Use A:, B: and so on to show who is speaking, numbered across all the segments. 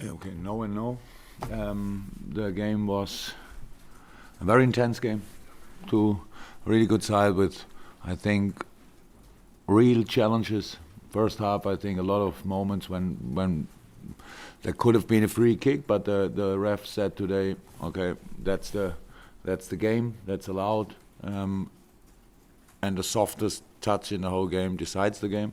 A: Okay, no and no. The game was a very intense game. Two really good sides with, I think, real challenges. First half, I think a lot of moments when there could have been a free kick, but the ref said today, okay, that's the game, that's allowed, and the softest touch in the whole game decides the game.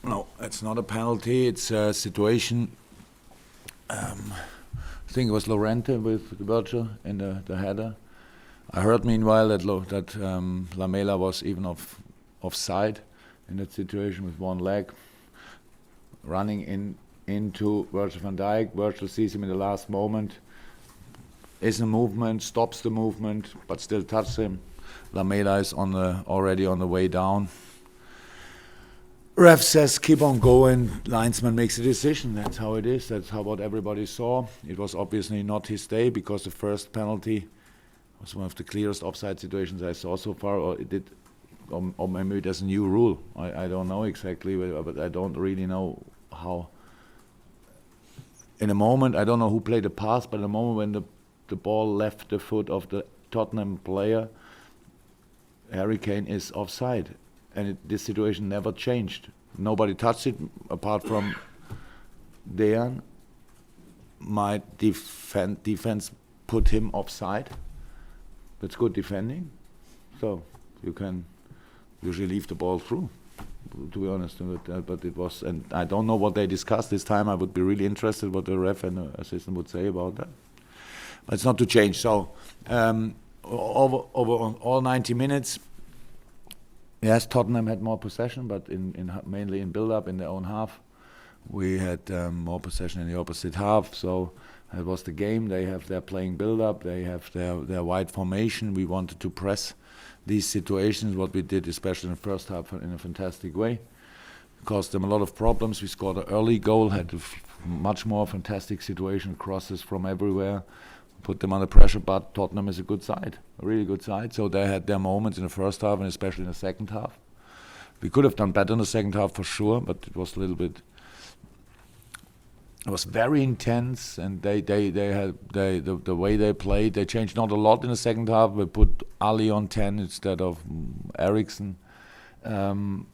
A: No, it's not a penalty. It's a situation. I think it was Lorente with Virgil in the header. I heard meanwhile that Lamela was even offside in that situation with one leg, running into Virgil van Dijk. Virgil sees him in the last moment, is in movement, stops the movement, but still touches him. Lamela is already on the way down. Ref says keep on going. Linesman makes a decision. That's how it is. That's what everybody saw. It was obviously not his day because the first penalty was one of the clearest offside situations I saw so far. Or maybe there's a new rule. I don't know exactly, but I don't really know how. In a moment, I don't know who played the pass, but in a moment when the ball left the foot of the Tottenham player, Harry Kane is offside. And this situation never changed. Nobody touched it apart from Dejan. My defense put him offside. That's good defending. So you can usually leave the ball through, to be honest. But it was, and I don't know what they discussed this time. I would be really interested what the ref and the assistant would say about that. But it's not to change. So over all 90 minutes, yes, Tottenham had more possession, but mainly in build-up in their own half. We had more possession in the opposite half, so that was the game. They have their playing build-up, they have their wide formation. We wanted to press these situations, what we did, especially in the first half, in a fantastic way. Caused them a lot of problems. We scored an early goal, had a much more fantastic situation, crosses from everywhere. Put them under pressure, but Tottenham is a good side, a really good side. So they had their moments in the first half and especially in the second half. We could have done better in the second half for sure, but it was a little bit. It was very intense, and they had the way they played. They changed not a lot in the second half. We put Ali on 10 instead of Eriksen. Then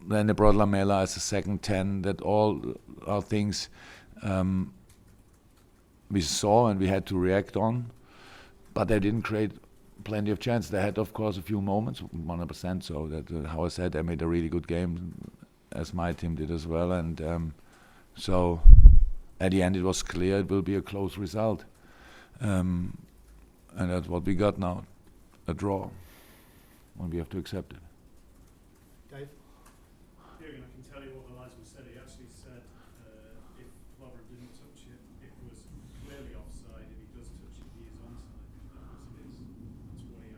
A: they brought Lamela as a second 10. That all are things. We saw and we had to react on, but they didn't create plenty of chances. They had, of course, a few moments, 100%. So that, how I said, they made a really good game, as my team did as well. And so at the end, it was clear it will be a close result, and that's what we got now, a draw, and we have to accept it.
B: Dave?
C: Jurgen, I can tell you what the linesman said. He actually said if Lovren didn't touch it, it was clearly offside. If he does touch it, he is onside. That's what he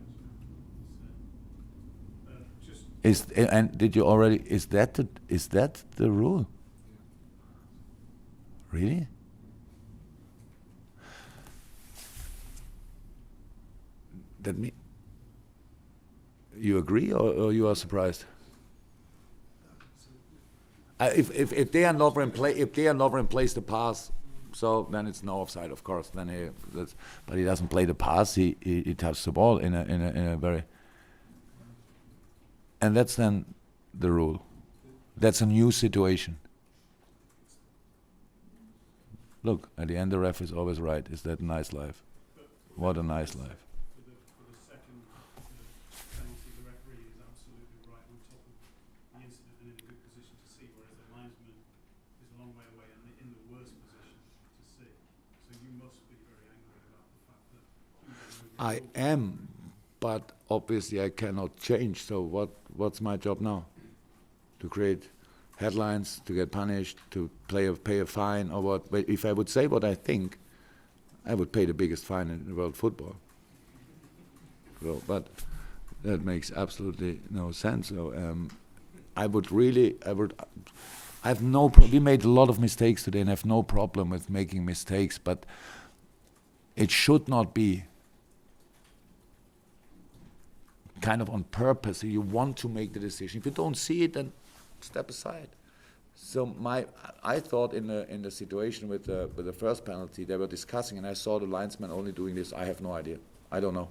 C: actually said.
A: And did you already? Is that the rule? Really? That mean you agree or you are surprised? If they are not in place the pass, so then it's no offside, of course. Then but he doesn't play the pass. He touched the ball in a very, and that's then the rule. That's a new situation. Look, at the end the ref is always right. Is that a nice life? What a nice life.
C: For the second penalty, the referee is absolutely right on top of the incident and in a good position to see, whereas the linesman is a long way away and in the worst position to see. So you must be very angry about the fact that
A: I am, but obviously I cannot change. So what's my job now? To create headlines, to get punished, to pay a fine, or what? But if I would say what I think, I would pay the biggest fine in world football. So, but that makes absolutely no sense. So I have no. We made a lot of mistakes today, and I have no problem with making mistakes, but it should not be kind of on purpose. You want to make the decision. If you don't see it, then step aside. So I thought in the situation with the first penalty, they were discussing, and I saw the linesman only doing this. I have no idea. I don't know.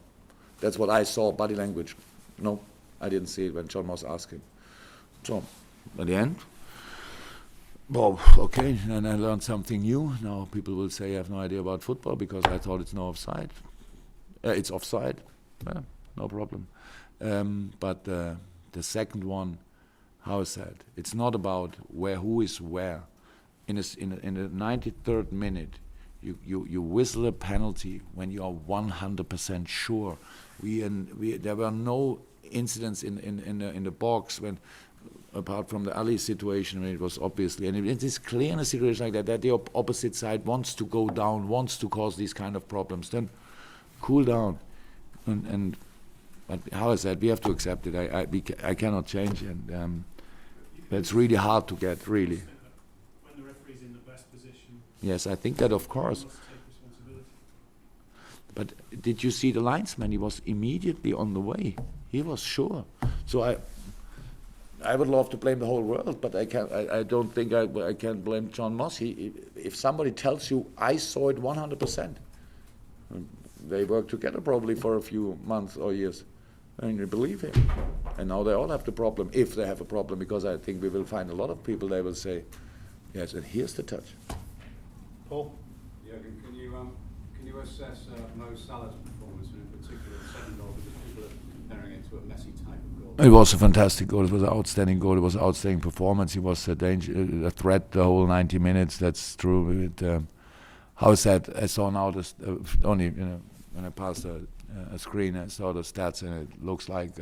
A: That's what I saw, body language. No, I didn't see it when John Moss asked him. So, at the end, well, okay, and I learned something new. Now people will say I have no idea about football because I thought it's no offside. It's offside. Yeah, no problem. But the second one, how is that? It's not about who is where. In the 93rd minute, you whistle a penalty when you are 100% sure. There were no incidents in the box when, apart from the Ali situation, when it was obviously, and it is clear in a situation like that the opposite side wants to go down, wants to cause these kind of problems. Then cool down, but how is that? We have to accept it. I cannot change, and it's really hard to get, really.
C: When the referee's in the best position,
A: Yes, I think that, of course.
C: he must take responsibility.
A: But did you see the linesman? He was immediately on the way. He was sure. So I would love to blame the whole world, but I can't. I don't think I can blame John Moss. If somebody tells you I saw it 100%, they worked together probably for a few months or years, and you believe him. And now they all have the problem, if they have a problem, because I think we will find a lot of people. They will say, yes, and here's the touch.
B: Paul?
D: Jurgen, can you assess Mo Salah's performance, and in particular the second goal, because people are comparing it to a Messi type of goal?
A: It was a fantastic goal. It was an outstanding goal. It was an outstanding performance. He was a threat the whole 90 minutes. That's true. How is that? I saw now only when I passed a screen, I saw the stats, and it looks like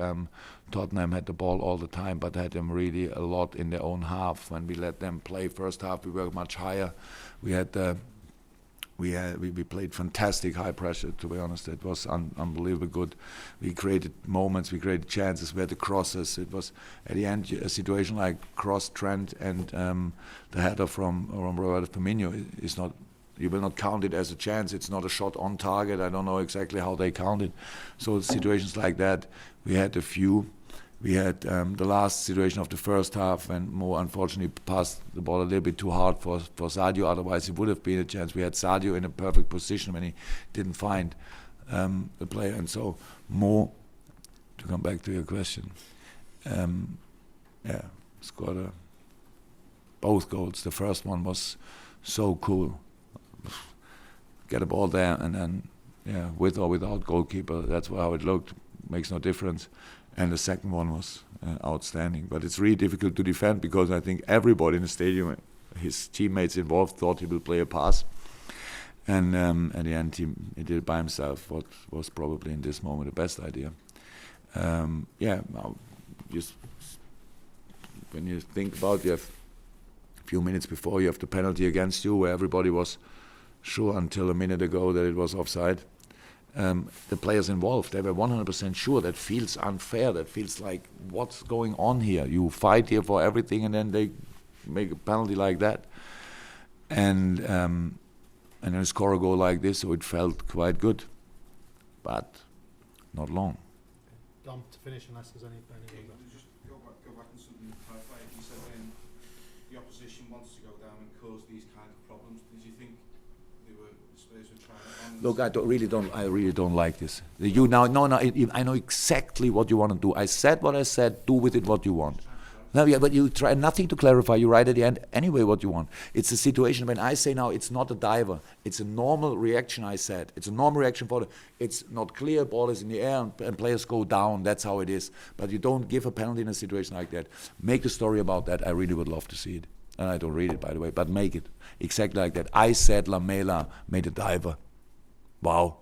A: Tottenham had the ball all the time, but had them really a lot in their own half. When we let them play first half, we were much higher. We played fantastic high pressure, to be honest. It was unbelievably good. We created moments, we created chances, we had the crosses. It was, at the end, a situation like cross Trent and the header from Roberto Firmino is not, you will not count it as a chance. It's not a shot on target. I don't know exactly how they count it. So situations like that, we had a few. We had the last situation of the first half when Mo unfortunately passed the ball a little bit too hard for Sadio. Otherwise, it would have been a chance. We had Sadio in a perfect position when he didn't find the player. And so Mo, to come back to your question, scored both goals. The first one was so cool. Get a ball there, and then with or without goalkeeper, that's how it looked. Makes no difference. And the second one was outstanding. But it's really difficult to defend because I think everybody in the stadium, his teammates involved, thought he would play a pass. And at the end, he did it by himself, what was probably in this moment the best idea. Now, just when you think about it, you have a few minutes before you have the penalty against you, where everybody was sure until a minute ago that it was offside. The players involved, they were 100% sure. That feels unfair. That feels like, what's going on here? You fight here for everything, and then they make a penalty like that, and then score a goal like this. So it felt quite good, but not long.
B: Dom, to finish, unless there's any
E: Okay, just go back and something to clarify. You said the opposition wants to go down and cause these kind of problems. Did you think Spurs were trying to?
A: Look, I really don't like this. You now, no, I know exactly what you want to do. I said what I said. Do with it what you want. No, yeah, but you try nothing to clarify. You write at the end anyway what you want. It's a situation when I say now it's not a diver. It's a normal reaction. I said it's a normal reaction for it's not clear. Ball is in the air and players go down. That's how it is. But you don't give a penalty in a situation like that. Make a story about that. I really would love to see it. And I don't read it, by the way, but make it exactly like that. I said Lamela made a diver. Wow.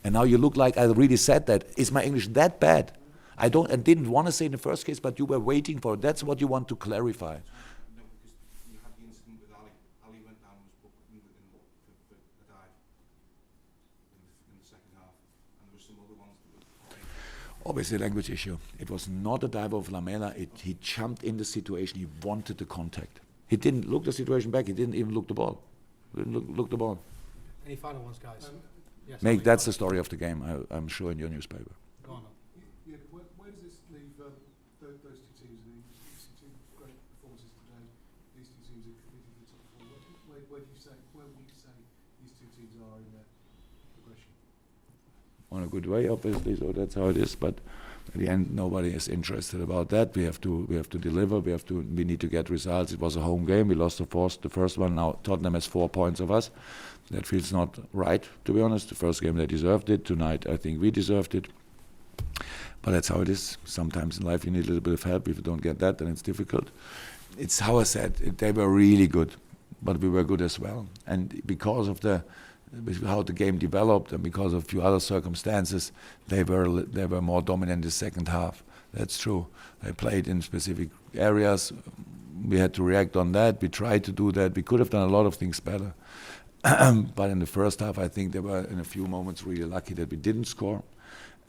A: And now you look like I really said that. Is my English that bad? I didn't want to say in the first case, but you were waiting for it. That's what you want to clarify.
E: No, because you had the incident with Ali. Ali went down and was booked for a dive in the second half, and there were some other ones that were.
A: Obviously, a language issue. It was not a dive of Lamela. He jumped in the situation. He wanted the contact. He didn't look the situation back. He didn't even look the ball. Look the ball.
B: Any final ones, guys? Yes,
A: That's the story of the game. I'm sure in your newspaper.
B: Go on.
F: Yeah, where does this leave those two teams? These two great performances today. where would you say these two teams are in their progression?
A: On a good way, obviously, so that's how it is. But at the end, nobody is interested about that. We have to deliver. We need to get results. It was a home game. We lost the first one. Now Tottenham has 4 points of us. That feels not right, to be honest. The first game they deserved it. Tonight, I think we deserved it. But that's how it is. Sometimes in life you need a little bit of help. If you don't get that, then it's difficult. It's how I said. They were really good, but we were good as well. And because of how the game developed and because of a few other circumstances, they were more dominant in the second half. That's true. They played in specific areas. We had to react on that. We tried to do that. We could have done a lot of things better. But in the first half, I think they were in a few moments really lucky that we didn't score.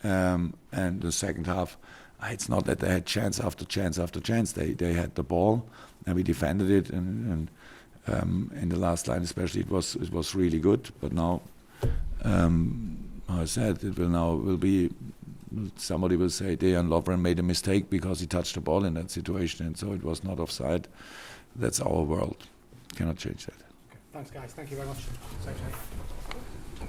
A: And the second half, it's not that they had chance after chance after chance. They had the ball and we defended it. And in the last line, especially, it was really good. But now, how I said, will be. Somebody will say Dejan Lovren made a mistake because he touched the ball in that situation, and so it was not offside. That's our world. Cannot change that.
B: Okay. Thanks, guys. Thank you very much. Thanks, Jay.